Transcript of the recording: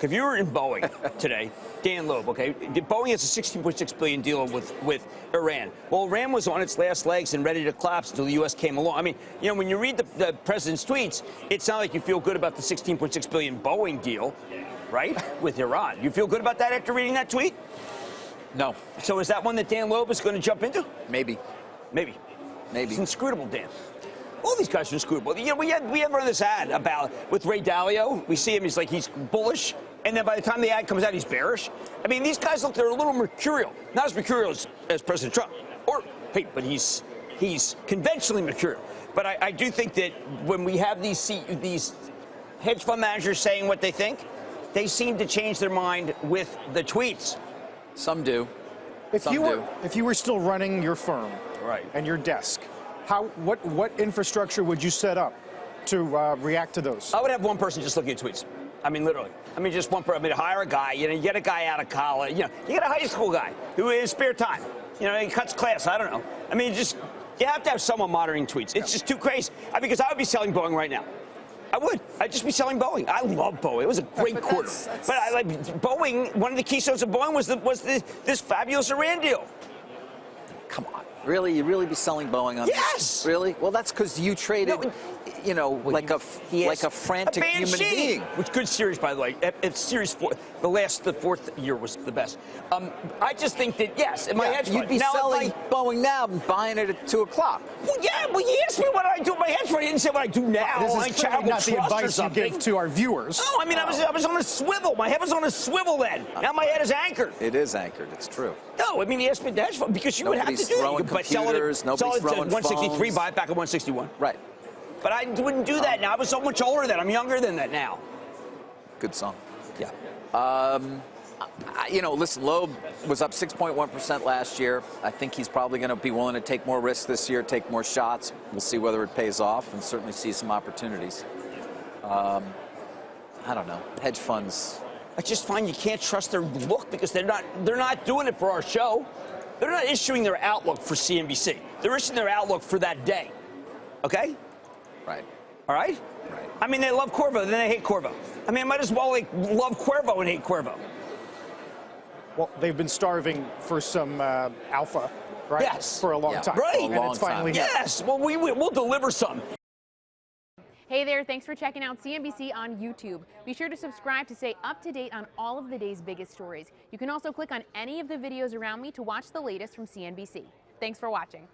if you were in Boeing today, Dan Loeb, okay, Boeing has a $16.6 billion deal with Iran. Well, Iran was on its last legs and ready to collapse until the U.S. came along. I mean, you know, when you read the president's tweets, it's not like you feel good about the $16.6 billion Boeing deal, right, with Iran. You feel good about that after reading that tweet? No. So is that one that Dan Loeb is going to jump into? Maybe. Maybe. Maybe. It's inscrutable, Dan. All these guys are inscrutable. You know, we have run this ad about with Ray Dalio. We see him, he's bullish, and then by the time the ad comes out, he's bearish. I mean, these guys they're a little mercurial. Not as mercurial as President Trump. Hey, but he's conventionally mercurial. But I do think that when we have these hedge fund managers saying what they think, they seem to change their mind with the tweets. Some do. If you were still running your firm, right, and your desk, what infrastructure would you set up to react to those? I would have one person just looking at tweets. I mean, literally. I mean, just one person. I mean, hire a guy. You know, you get a guy out of college. You know, you get a high school guy who in his spare time, you know, he cuts class. I don't know. I mean, you have to have someone monitoring tweets. It's just too crazy. Because I would be selling Boeing right now. I would. I'd just be selling Boeing. I love Boeing. It was a great quarter. But I like Boeing. One of the keystones of Boeing was this fabulous Iran deal. Come on. Really? You really be selling Boeing on this? Really? Well, that's because you traded, you know, like a frantic human being. Which good series, by the way. It's series 4. The fourth year was the best. I just think that, yes, in my hedge fund. You'd be selling Boeing now and buying it at 2 o'clock. Well, yeah, well, you asked me what I do in my hedge fund. You didn't say what I do now. This is not the advice you give to our viewers. No, I mean, I was on a swivel. My head was on a swivel then. Now my head is anchored. It is anchored. It's true. No, I mean, he asked me the hedge fund because you would have to do it. You could sell it at 163, buy it back at 161. Right. But I wouldn't do that now. I was so much older than. I'm younger than that now. Good song. Yeah. You know, listen, Loeb was up 6.1% last year. I think he's probably going to be willing to take more risks this year, take more shots. We'll see whether it pays off and certainly see some opportunities. I don't know. Hedge funds. I just find you can't trust their look because they're not doing it for our show. They're not issuing their outlook for CNBC. They're issuing their outlook for that day. Okay? Right. All right? Right. I mean, they love Cuervo, then they hate Cuervo. I mean, I might as well love Cuervo and hate Cuervo. Well, they've been starving for some alpha, right? Yes. For a long time. Right. And it's finally here. Yes. Well, we'll deliver some. Hey there, thanks for checking out CNBC on YouTube. Be sure to subscribe to stay up to date on all of the day's biggest stories. You can also click on any of the videos around me to watch the latest from CNBC. Thanks for watching.